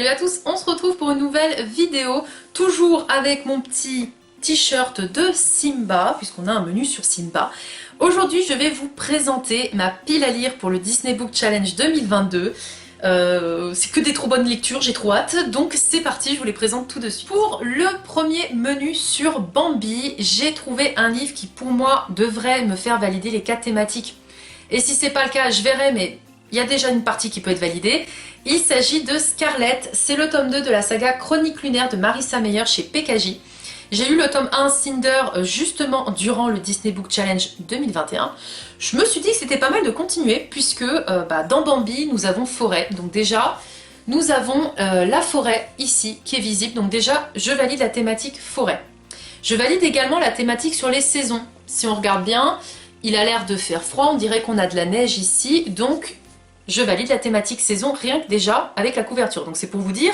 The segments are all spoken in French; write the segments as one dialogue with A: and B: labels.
A: Salut à tous, on se retrouve pour une nouvelle vidéo, toujours avec mon petit t-shirt de Simba, puisqu'on a un menu sur Simba. Aujourd'hui, je vais vous présenter ma pile à lire pour le Disney Book Challenge 2022. C'est que des trop bonnes lectures, j'ai trop hâte, donc c'est parti, je vous les présente tout de suite. Pour le premier menu sur Bambi, j'ai trouvé un livre qui pour moi devrait me faire valider les 4 thématiques. Et si c'est pas le cas, je verrai, mais il y a déjà une partie qui peut être validée. Il s'agit de Scarlett, c'est le tome 2 de la saga Chronique lunaire de Marissa Meyer chez PKJ. J'ai lu le tome 1 Cinder justement durant le Disney Book Challenge 2021. Je me suis dit que c'était pas mal de continuer puisque dans Bambi nous avons forêt. Donc déjà nous avons la forêt ici qui est visible. Donc déjà je valide la thématique forêt. Je valide également la thématique sur les saisons. Si on regarde bien, il a l'air de faire froid, on dirait qu'on a de la neige ici. Donc je valide la thématique saison rien que déjà avec la couverture. Donc c'est pour vous dire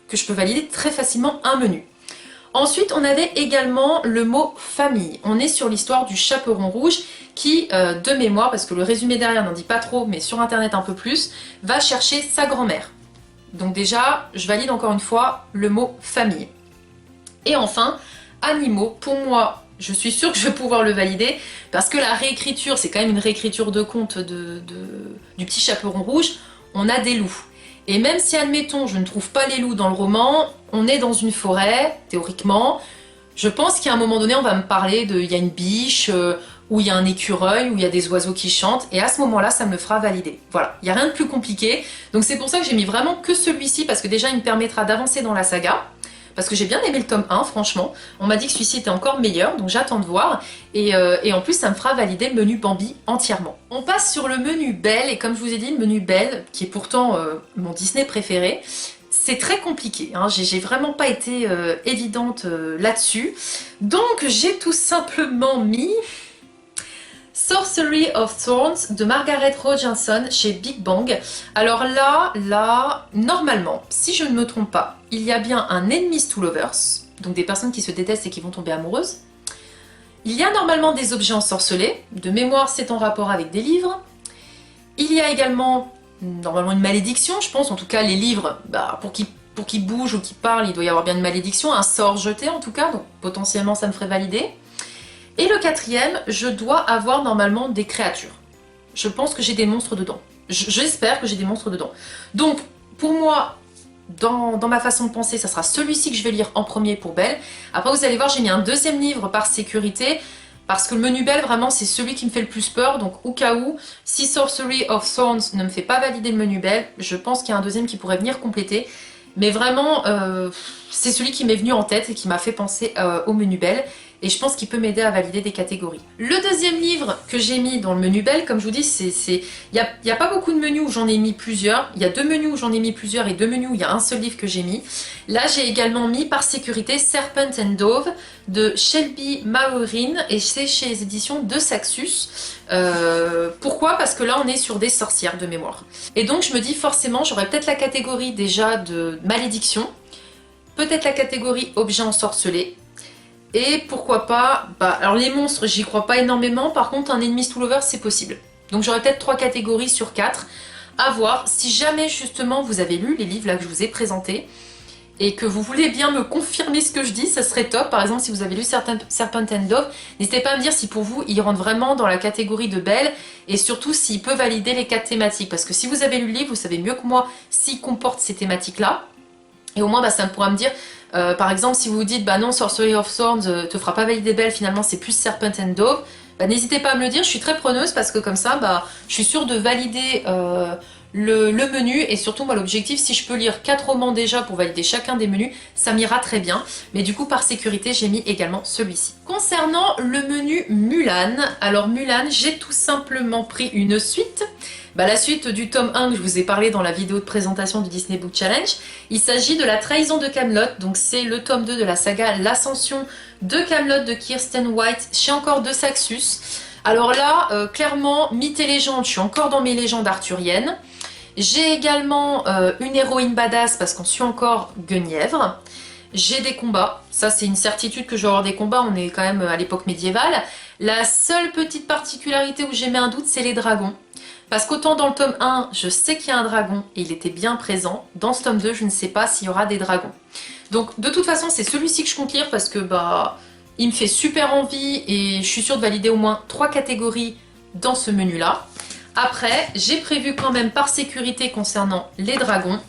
A: que je peux valider très facilement un menu. Ensuite, on avait également le mot famille. On est sur l'histoire du chaperon rouge qui, de mémoire, parce que le résumé derrière n'en dit pas trop, mais sur internet un peu plus, va chercher sa grand-mère. Donc déjà, je valide encore une fois le mot famille. Et enfin, animaux. Pour moi, je suis sûre que je vais pouvoir le valider, parce que la réécriture, c'est quand même une réécriture de conte du petit chaperon rouge, on a des loups. Et même si, admettons, je ne trouve pas les loups dans le roman, on est dans une forêt, théoriquement. Je pense qu'à un moment donné, on va me parler de... Il y a une biche, où il y a un écureuil, où il y a des oiseaux qui chantent. Et à ce moment-là, ça me le fera valider. Voilà, il n'y a rien de plus compliqué. Donc c'est pour ça que j'ai mis vraiment que celui-ci, parce que déjà, il me permettra d'avancer dans la saga. Parce que j'ai bien aimé le tome 1, franchement. On m'a dit que celui-ci était encore meilleur, donc j'attends de voir. Et en plus, ça me fera valider le menu Bambi entièrement. On passe sur le menu Belle, et comme je vous ai dit, le menu Belle, qui est pourtant mon Disney préféré, c'est très compliqué. Hein. J'ai vraiment pas été évidente là-dessus. Donc j'ai tout simplement mis Sorcery of Thorns de Margaret Rogerson chez Big Bang. Alors là, normalement, si je ne me trompe pas, il y a bien un enemies to lovers, donc des personnes qui se détestent et qui vont tomber amoureuses. Il y a normalement des objets ensorcelés, de mémoire c'est en rapport avec des livres. Il y a également normalement une malédiction, je pense, en tout cas les livres, pour qu'ils bougent ou qu'ils parlent, il doit y avoir bien une malédiction, un sort jeté en tout cas, donc potentiellement ça me ferait valider. Et le quatrième, je dois avoir normalement des créatures. Je pense que j'ai des monstres dedans. J'espère que j'ai des monstres dedans. Donc, pour moi, dans ma façon de penser, ça sera celui-ci que je vais lire en premier pour Belle. Après, vous allez voir, j'ai mis un deuxième livre par sécurité, parce que le menu Belle, vraiment, c'est celui qui me fait le plus peur. Donc, au cas où, si Sorcery of Thorns ne me fait pas valider le menu Belle, je pense qu'il y a un deuxième qui pourrait venir compléter. Mais vraiment, c'est celui qui m'est venu en tête et qui m'a fait penser au menu Belle. Et je pense qu'il peut m'aider à valider des catégories. Le deuxième livre que j'ai mis dans le menu Belle, comme je vous dis, il n'y a pas beaucoup de menus où j'en ai mis plusieurs. Il y a 2 menus où j'en ai mis plusieurs et 2 menus où il y a un seul livre que j'ai mis. Là, j'ai également mis par sécurité Serpent and Dove de Shelby Maureen et c'est chez les éditions de Saxus. Pourquoi? Parce que là, on est sur des sorcières de mémoire. Et donc, je me dis forcément, j'aurais peut-être la catégorie déjà de malédiction, peut-être la catégorie objet ensorcelé. Et pourquoi pas, alors les monstres j'y crois pas énormément, par contre un enemies to lovers c'est possible. Donc j'aurais peut-être 3 catégories sur 4, à voir. Si jamais justement vous avez lu les livres là que je vous ai présentés, et que vous voulez bien me confirmer ce que je dis, ça serait top. Par exemple si vous avez lu Serpent and Dove, n'hésitez pas à me dire si pour vous il rentre vraiment dans la catégorie de Belle, et surtout s'il peut valider les 4 thématiques. Parce que si vous avez lu le livre, vous savez mieux que moi s'il comporte ces thématiques là. Et au moins ça pourra me dire, par exemple si vous vous dites non Sorcery of Thorns te fera pas valider Belle, finalement c'est plus Serpent and Dove, n'hésitez pas à me le dire, je suis très preneuse parce que comme ça je suis sûre de valider le menu. Et surtout moi l'objectif, si je peux lire 4 romans déjà pour valider chacun des menus, ça m'ira très bien. Mais du coup par sécurité j'ai mis également celui-ci. Concernant le menu Mulan, alors Mulan j'ai tout simplement pris une suite. La suite du tome 1 que je vous ai parlé dans la vidéo de présentation du Disney Book Challenge. Il s'agit de La Trahison de Camelot, donc c'est le tome 2 de la saga L'Ascension de Camelot de Kirsten White chez encore de Saxus. Alors là, clairement, mythes et légendes, je suis encore dans mes légendes arthuriennes. J'ai également une héroïne badass parce qu'on suit encore Guenièvre. J'ai des combats, ça c'est une certitude que je vais avoir des combats, on est quand même à l'époque médiévale. La seule petite particularité où j'ai mis un doute, c'est les dragons. Parce qu'autant dans le tome 1, je sais qu'il y a un dragon et il était bien présent. Dans ce tome 2, je ne sais pas s'il y aura des dragons. Donc de toute façon, c'est celui-ci que je compte lire parce que il me fait super envie et je suis sûre de valider au moins 3 catégories dans ce menu-là. Après, j'ai prévu quand même par sécurité concernant les dragons,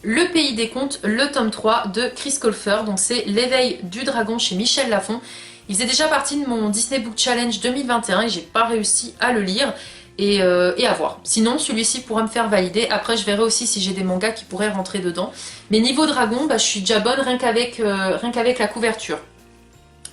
A: Le Pays des Contes, le tome 3 de Chris Colfer. Donc c'est L'éveil du dragon chez Michel Lafon. Il faisait déjà partie de mon Disney Book Challenge 2021 et j'ai pas réussi à le lire. Et à voir. Sinon, celui-ci pourra me faire valider. Après, je verrai aussi si j'ai des mangas qui pourraient rentrer dedans. Mais niveau dragon, je suis déjà bonne rien qu'avec la couverture.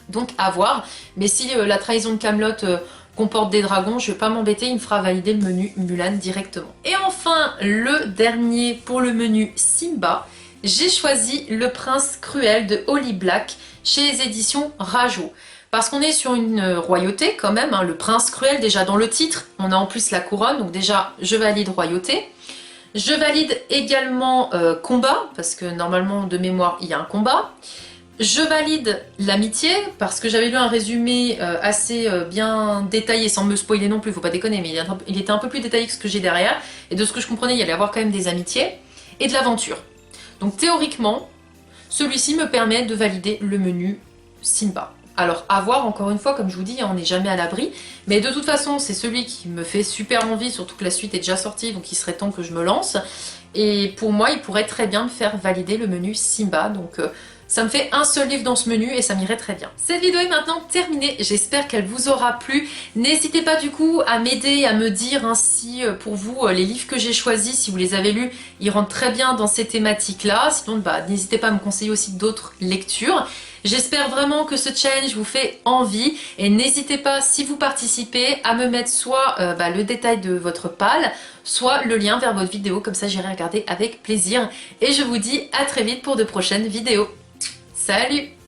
A: Donc, à voir. Mais si la trahison de Camelot comporte des dragons, je vais pas m'embêter. Il me fera valider le menu Mulan directement. Et enfin, le dernier pour le menu Simba. J'ai choisi Le Prince Cruel de Holly Black chez les éditions Rajo. Parce qu'on est sur une royauté quand même, hein, le prince cruel, déjà dans le titre, on a en plus la couronne, donc déjà je valide royauté. Je valide également combat, parce que normalement de mémoire il y a un combat. Je valide l'amitié, parce que j'avais lu un résumé assez bien détaillé, sans me spoiler non plus, faut pas déconner, mais il était un peu plus détaillé que ce que j'ai derrière. Et de ce que je comprenais, il y allait avoir quand même des amitiés et de l'aventure. Donc théoriquement, celui-ci me permet de valider le menu Simba. Alors à voir, encore une fois, comme je vous dis, on n'est jamais à l'abri. Mais de toute façon, c'est celui qui me fait super envie, surtout que la suite est déjà sortie, donc il serait temps que je me lance. Et pour moi, il pourrait très bien me faire valider le menu Simba. Donc ça me fait un seul livre dans ce menu et ça m'irait très bien. Cette vidéo est maintenant terminée, j'espère qu'elle vous aura plu. N'hésitez pas du coup à m'aider, à me dire si pour vous les livres que j'ai choisis, si vous les avez lus, ils rentrent très bien dans ces thématiques-là. Sinon, n'hésitez pas à me conseiller aussi d'autres lectures. J'espère vraiment que ce challenge vous fait envie et n'hésitez pas, si vous participez, à me mettre soit le détail de votre pal, soit le lien vers votre vidéo, comme ça j'irai regarder avec plaisir. Et je vous dis à très vite pour de prochaines vidéos. Salut!